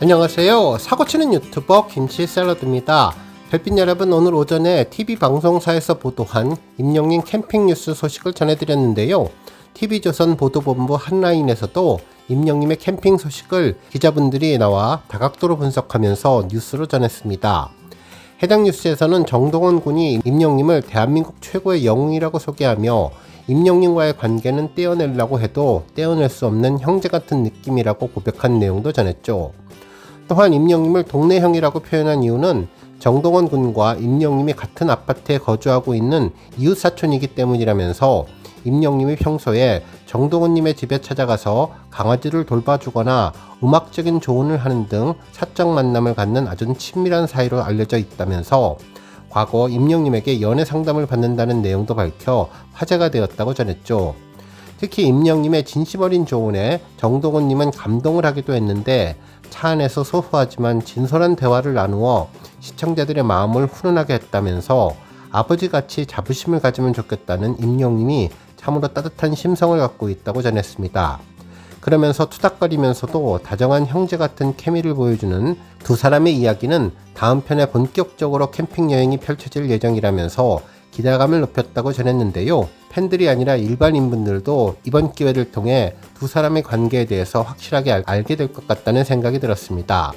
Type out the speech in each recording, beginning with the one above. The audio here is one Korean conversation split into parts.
안녕하세요. 사고치는 유튜버 김치샐러드입니다. 별빛 여러분, 오늘 오전에 TV 방송사에서 보도한 임영님 캠핑 뉴스 소식을 전해드렸는데요. TV조선 보도본부 한라인에서도 임영님의 캠핑 소식을 기자분들이 나와 다각도로 분석하면서 뉴스로 전했습니다. 해당 뉴스에서는 정동원 군이 임영님을 대한민국 최고의 영웅이라고 소개하며 임영님과의 관계는 떼어내려고 해도 떼어낼 수 없는 형제 같은 느낌이라고 고백한 내용도 전했죠. 또한 임영님을 동네 형이라고 표현한 이유는 정동원 군과 임영님이 같은 아파트에 거주하고 있는 이웃 사촌이기 때문이라면서 임영님이 평소에 정동원님의 집에 찾아가서 강아지를 돌봐주거나 음악적인 조언을 하는 등 사적 만남을 갖는 아주 친밀한 사이로 알려져 있다면서 과거 임영님에게 연애 상담을 받는다는 내용도 밝혀 화제가 되었다고 전했죠. 특히 임영님의 진심 어린 조언에 정동원님은 감동을 하기도 했는데 차 안에서 소소하지만 진솔한 대화를 나누어 시청자들의 마음을 훈훈하게 했다면서 아버지같이 자부심을 가지면 좋겠다는 임영님이 참으로 따뜻한 심성을 갖고 있다고 전했습니다. 그러면서 투닥거리면서도 다정한 형제 같은 케미를 보여주는 두 사람의 이야기는 다음 편에 본격적으로 캠핑 여행이 펼쳐질 예정이라면서 기대감을 높였다고 전했는데요. 팬들이 아니라 일반인분들도 이번 기회를 통해 두 사람의 관계에 대해서 확실하게 알게 될 것 같다는 생각이 들었습니다.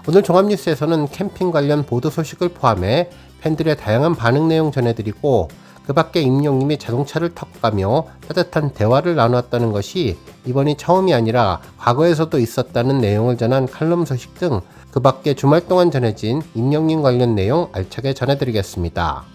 오늘 종합뉴스에서는 캠핑 관련 보도 소식을 포함해 팬들의 다양한 반응 내용 전해드리고 그 밖에 임영님이 자동차를 타고 가며 따뜻한 대화를 나누었다는 것이 이번이 처음이 아니라 과거에서도 있었다는 내용을 전한 칼럼 소식 등 그 밖에 주말 동안 전해진 임영님 관련 내용 알차게 전해드리겠습니다.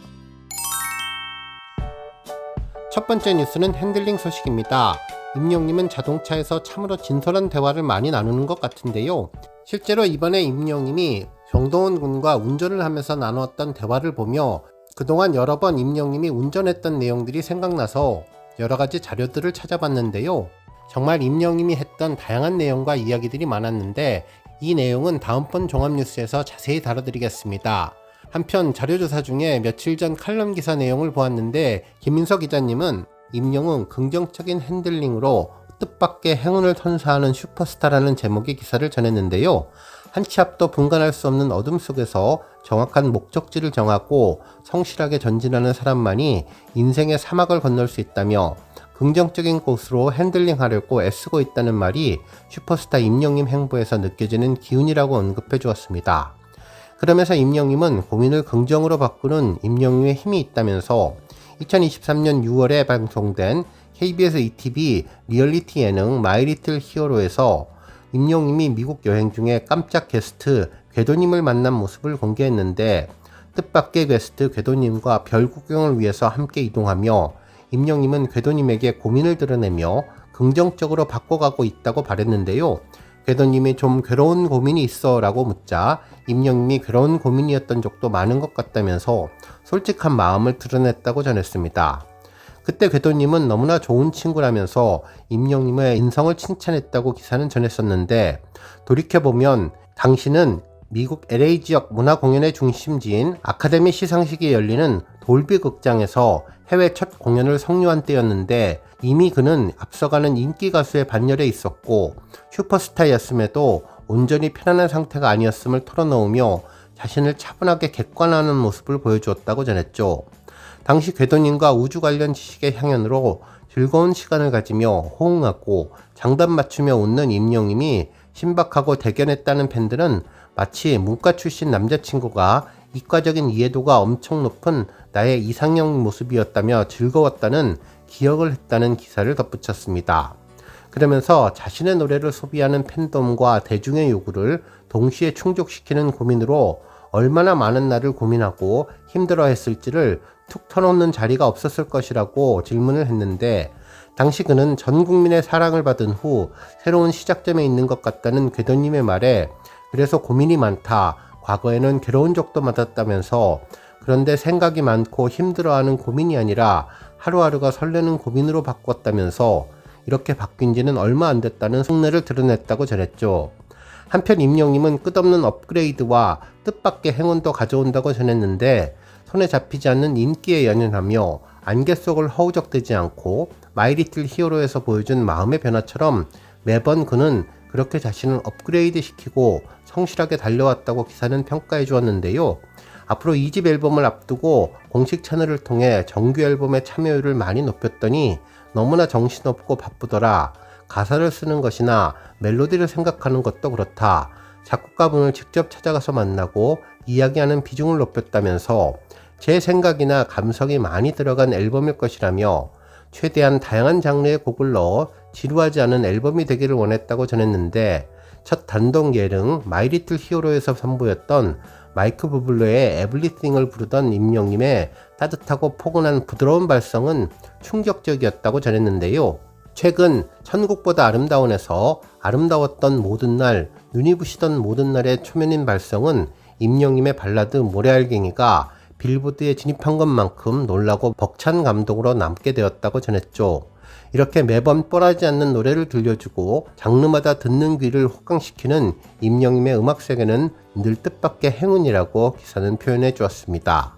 첫 번째 뉴스는 핸들링 소식입니다. 임영님은 자동차에서 참으로 진솔한 대화를 많이 나누는 것 같은데요. 실제로 이번에 임영님이 정동원 군과 운전을 하면서 나누었던 대화를 보며 그동안 여러 번 임영님이 운전했던 내용들이 생각나서 여러 가지 자료들을 찾아봤는데요. 정말 임영님이 했던 다양한 내용과 이야기들이 많았는데 이 내용은 다음번 종합뉴스에서 자세히 다뤄드리겠습니다. 한편 자료조사 중에 며칠 전 칼럼 기사 내용을 보았는데 김민석 기자님은 임영웅 긍정적인 핸들링으로 뜻밖의 행운을 선사하는 슈퍼스타라는 제목의 기사를 전했는데요. 한 치 앞도 분간할 수 없는 어둠 속에서 정확한 목적지를 정하고 성실하게 전진하는 사람만이 인생의 사막을 건널 수 있다며 긍정적인 곳으로 핸들링하려고 애쓰고 있다는 말이 슈퍼스타 임영님 행보에서 느껴지는 기운이라고 언급해 주었습니다. 그러면서 임영님은 고민을 긍정으로 바꾸는 임영님의 힘이 있다면서 2023년 6월에 방송된 KBS ETV 리얼리티 예능 마이 리틀 히어로에서 임영님이 미국 여행 중에 깜짝 게스트 궤도님을 만난 모습을 공개했는데 뜻밖의 게스트 궤도님과 별 구경을 위해서 함께 이동하며 임영님은 궤도님에게 고민을 드러내며 긍정적으로 바꿔가고 있다고 말했는데요. 궤도님이 좀 괴로운 고민이 있어 라고 묻자 임영님이 괴로운 고민이었던 적도 많은 것 같다면서 솔직한 마음을 드러냈다고 전했습니다. 그때 궤도님은 너무나 좋은 친구라면서 임영님의 인성을 칭찬했다고 기사는 전했었는데 돌이켜보면 당시는 미국 LA 지역 문화 공연의 중심지인 아카데미 시상식이 열리는 돌비 극장에서 해외 첫 공연을 성료한 때였는데 이미 그는 앞서가는 인기 가수의 반열에 있었고 슈퍼스타였음에도 온전히 편안한 상태가 아니었음을 털어놓으며 자신을 차분하게 객관화하는 모습을 보여주었다고 전했죠. 당시 궤도님과 우주 관련 지식의 향연으로 즐거운 시간을 가지며 호응하고 장단 맞추며 웃는 임영님이 신박하고 대견했다는 팬들은 마치 문과 출신 남자친구가 이과적인 이해도가 엄청 높은 나의 이상형 모습이었다며 즐거웠다는 기억을 했다는 기사를 덧붙였습니다. 그러면서 자신의 노래를 소비하는 팬덤과 대중의 요구를 동시에 충족시키는 고민으로 얼마나 많은 날을 고민하고 힘들어했을지를 툭 터놓는 자리가 없었을 것이라고 질문을 했는데 당시 그는 전 국민의 사랑을 받은 후 새로운 시작점에 있는 것 같다는 궤도님의 말에 그래서 고민이 많다, 과거에는 괴로운 적도 많았다면서 그런데 생각이 많고 힘들어하는 고민이 아니라 하루하루가 설레는 고민으로 바꿨다면서 이렇게 바뀐 지는 얼마 안 됐다는 속내를 드러냈다고 전했죠. 한편 임영님은 끝없는 업그레이드와 뜻밖의 행운도 가져온다고 전했는데 손에 잡히지 않는 인기에 연연하며 안개 속을 허우적대지 않고 마이 리틀 히어로에서 보여준 마음의 변화처럼 매번 그는 그렇게 자신을 업그레이드 시키고 성실하게 달려왔다고 기사는 평가해 주었는데요. 앞으로 2집 앨범을 앞두고 공식 채널을 통해 정규 앨범의 참여율을 많이 높였더니 너무나 정신없고 바쁘더라. 가사를 쓰는 것이나 멜로디를 생각하는 것도 그렇다. 작곡가분을 직접 찾아가서 만나고 이야기하는 비중을 높였다면서 제 생각이나 감성이 많이 들어간 앨범일 것이라며 최대한 다양한 장르의 곡을 넣어 지루하지 않은 앨범이 되기를 원했다고 전했는데, 첫 단독 예능 마이 리틀 히어로에서 선보였던 마이크 부블레의 에브리띵을 부르던 임영님의 따뜻하고 포근한 부드러운 발성은 충격적이었다고 전했는데요. 최근 천국보다 아름다운에서 아름다웠던 모든 날, 눈이 부시던 모든 날의 초면인 발성은 임영님의 발라드 모래알갱이가 빌보드에 진입한 것만큼 놀라고 벅찬 감동으로 남게 되었다고 전했죠. 이렇게 매번 뻔하지 않는 노래를 들려주고 장르마다 듣는 귀를 호강시키는 임영님의 음악 세계는 늘 뜻밖의 행운이라고 기사는 표현해 주었습니다.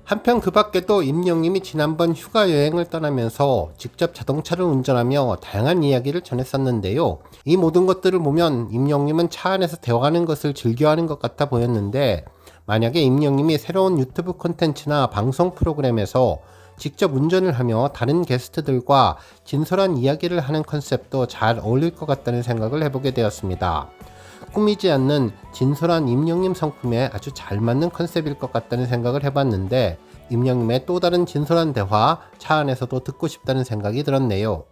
한편 그 밖에도 임영님이 지난번 휴가 여행을 떠나면서 직접 자동차를 운전하며 다양한 이야기를 전했었는데요. 이 모든 것들을 보면 임영님은 차 안에서 대화하는 것을 즐겨하는 것 같아 보였는데, 만약에 임영님이 새로운 유튜브 콘텐츠나 방송 프로그램에서 직접 운전을 하며 다른 게스트들과 진솔한 이야기를 하는 컨셉도 잘 어울릴 것 같다는 생각을 해보게 되었습니다. 꾸미지 않는 진솔한 임영님 성품에 아주 잘 맞는 컨셉일 것 같다는 생각을 해봤는데, 임영님의 또 다른 진솔한 대화 차 안에서도 듣고 싶다는 생각이 들었네요.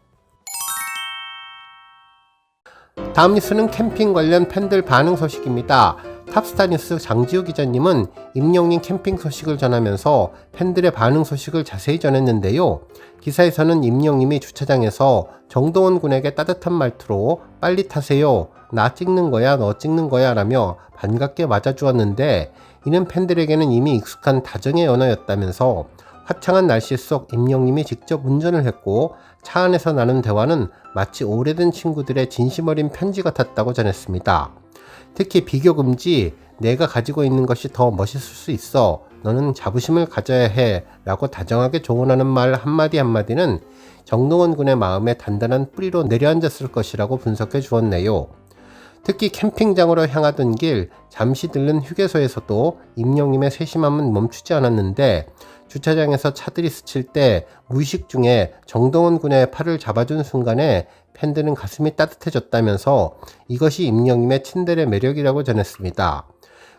다음 뉴스는 캠핑 관련 팬들 반응 소식입니다. 탑스타 뉴스 장지우 기자님은 임영님 캠핑 소식을 전하면서 팬들의 반응 소식을 자세히 전했는데요. 기사에서는 임영님이 주차장에서 정동원 군에게 따뜻한 말투로 빨리 타세요, 나 찍는 거야, 너 찍는 거야 라며 반갑게 맞아주었는데, 이는 팬들에게는 이미 익숙한 다정의 언어였다면서 화창한 날씨 속 임영님이 직접 운전을 했고 차 안에서 나눈 대화는 마치 오래된 친구들의 진심 어린 편지 같았다고 전했습니다. 특히 비교 금지, 내가 가지고 있는 것이 더 멋있을 수 있어, 너는 자부심을 가져야 해 라고 다정하게 조언하는 말 한마디 한마디는 정동원 군의 마음에 단단한 뿌리로 내려앉았을 것이라고 분석해 주었네요. 특히 캠핑장으로 향하던 길 잠시 들른 휴게소에서도 임영님의 세심함은 멈추지 않았는데, 주차장에서 차들이 스칠 때 무의식 중에 정동원 군의 팔을 잡아준 순간에 팬들은 가슴이 따뜻해졌다면서 이것이 임영님의 친데레 매력이라고 전했습니다.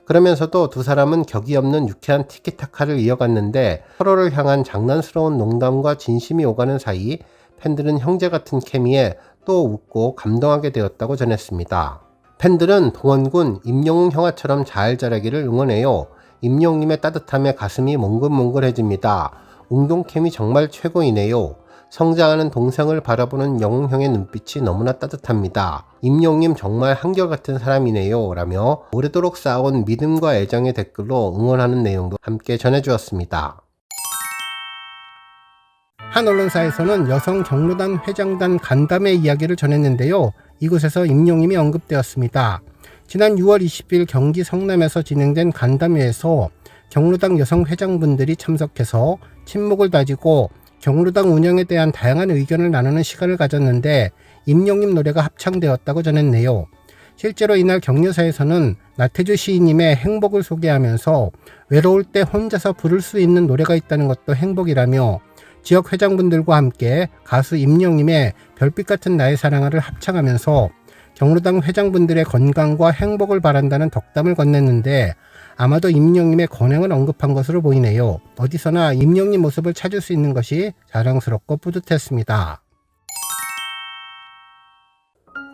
그러면서도 두 사람은 격이 없는 유쾌한 티키타카를 이어갔는데, 서로를 향한 장난스러운 농담과 진심이 오가는 사이 팬들은 형제 같은 케미에 또 웃고 감동하게 되었다고 전했습니다. 팬들은 동원군, 임영웅 형아처럼 잘 자라기를 응원해요. 임영님의 따뜻함에 가슴이 몽글몽글해집니다. 웅동캠이 정말 최고이네요. 성장하는 동생을 바라보는 영웅 형의 눈빛이 너무나 따뜻합니다. 임영님 정말 한결같은 사람이네요 라며 오래도록 쌓아온 믿음과 애정의 댓글로 응원하는 내용도 함께 전해주었습니다. 한 언론사에서는 여성 경로당 회장단 간담회 이야기를 전했는데요. 이곳에서 임영님이 언급되었습니다. 지난 6월 20일 경기 성남에서 진행된 간담회에서 경로당 여성 회장분들이 참석해서 친목을 다지고 경로당 운영에 대한 다양한 의견을 나누는 시간을 가졌는데, 임영님 노래가 합창되었다고 전했네요. 실제로 이날 격려사에서는 나태주 시인님의 행복을 소개하면서 외로울 때 혼자서 부를 수 있는 노래가 있다는 것도 행복이라며 지역 회장분들과 함께 가수 임영님의 별빛 같은 나의 사랑아를 합창하면서 경로당 회장분들의 건강과 행복을 바란다는 덕담을 건넸는데, 아마도 임영님의 건행을 언급한 것으로 보이네요. 어디서나 임영님 모습을 찾을 수 있는 것이 자랑스럽고 뿌듯했습니다.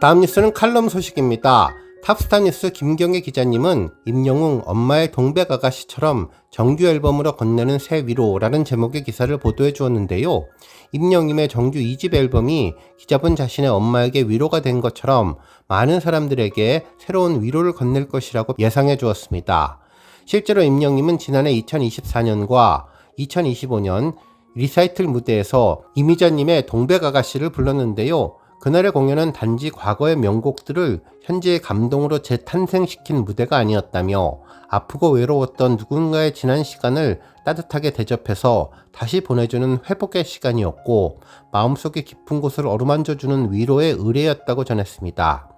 다음 뉴스는 칼럼 소식입니다. 탑스타 뉴스 김경애 기자님은 임영웅 엄마의 동백 아가씨처럼 정규 앨범으로 건네는 새 위로라는 제목의 기사를 보도해 주었는데요. 임영님의 정규 2집 앨범이 기자분 자신의 엄마에게 위로가 된 것처럼 많은 사람들에게 새로운 위로를 건넬 것이라고 예상해 주었습니다. 실제로 임영님은 지난해 2024년과 2025년 리사이틀 무대에서 이미자님의 동백 아가씨를 불렀는데요. 그날의 공연은 단지 과거의 명곡들을 현재의 감동으로 재탄생시킨 무대가 아니었다며 아프고 외로웠던 누군가의 지난 시간을 따뜻하게 대접해서 다시 보내주는 회복의 시간이었고 마음속의 깊은 곳을 어루만져주는 위로의 의뢰였다고 전했습니다.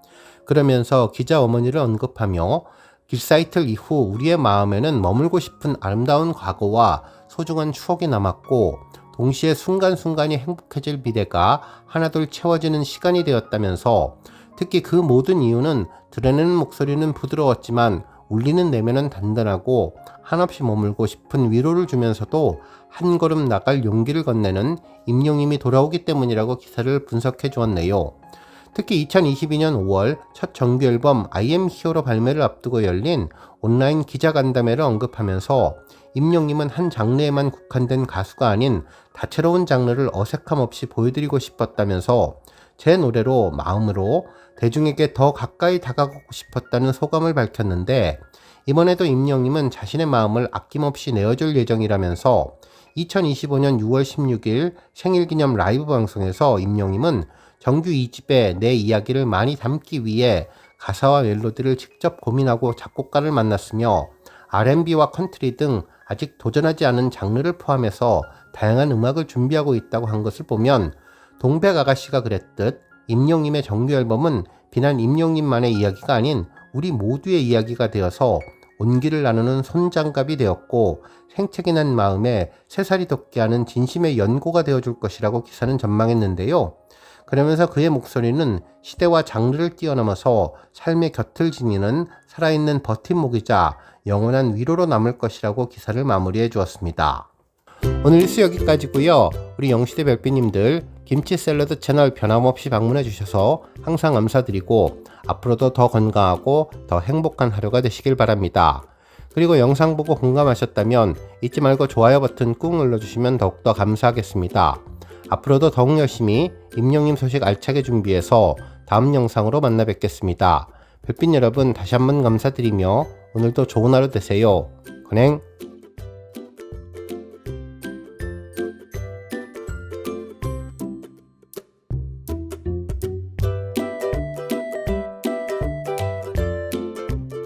그러면서 기자 어머니를 언급하며 길사이틀 이후 우리의 마음에는 머물고 싶은 아름다운 과거와 소중한 추억이 남았고 동시에 순간순간이 행복해질 미래가 하나둘 채워지는 시간이 되었다면서 특히 그 모든 이유는 드러내는 목소리는 부드러웠지만 울리는 내면은 단단하고 한없이 머물고 싶은 위로를 주면서도 한 걸음 나갈 용기를 건네는 임영님이 돌아오기 때문이라고 기사를 분석해 주었네요. 특히 2022년 5월 첫 정규 앨범 I am Hero로 발매를 앞두고 열린 온라인 기자간담회를 언급하면서 임영님은 한 장르에만 국한된 가수가 아닌 다채로운 장르를 어색함 없이 보여드리고 싶었다면서 제 노래로 마음으로 대중에게 더 가까이 다가가고 싶었다는 소감을 밝혔는데 이번에도 임영님은 자신의 마음을 아낌없이 내어줄 예정이라면서 2025년 6월 16일 생일기념 라이브 방송에서 임영님은 정규 2집에 내 이야기를 많이 담기 위해 가사와 멜로디를 직접 고민하고 작곡가를 만났으며 R&B와 컨트리 등 아직 도전하지 않은 장르를 포함해서 다양한 음악을 준비하고 있다고 한 것을 보면 동백 아가씨가 그랬듯 임영님의 정규 앨범은 비단 임영님만의 이야기가 아닌 우리 모두의 이야기가 되어서 온기를 나누는 손장갑이 되었고 생채기 난 마음에 새살이 돋게 하는 진심의 연고가 되어줄 것이라고 기사는 전망했는데요. 그러면서 그의 목소리는 시대와 장르를 뛰어넘어서 삶의 곁을 지니는 살아있는 버팀목이자 영원한 위로로 남을 것이라고 기사를 마무리해 주었습니다. 오늘 뉴스 여기까지고요. 우리 영시대 별빛님들 김치 샐러드 채널 변함없이 방문해 주셔서 항상 감사드리고 앞으로도 더 건강하고 더 행복한 하루가 되시길 바랍니다. 그리고 영상 보고 공감하셨다면 잊지 말고 좋아요 버튼 꾹 눌러주시면 더욱더 감사하겠습니다. 앞으로도 더욱 열심히 임영님 소식 알차게 준비해서 다음 영상으로 만나 뵙겠습니다. 별빛 여러분 다시 한번 감사드리며 오늘도 좋은 하루 되세요. 건행.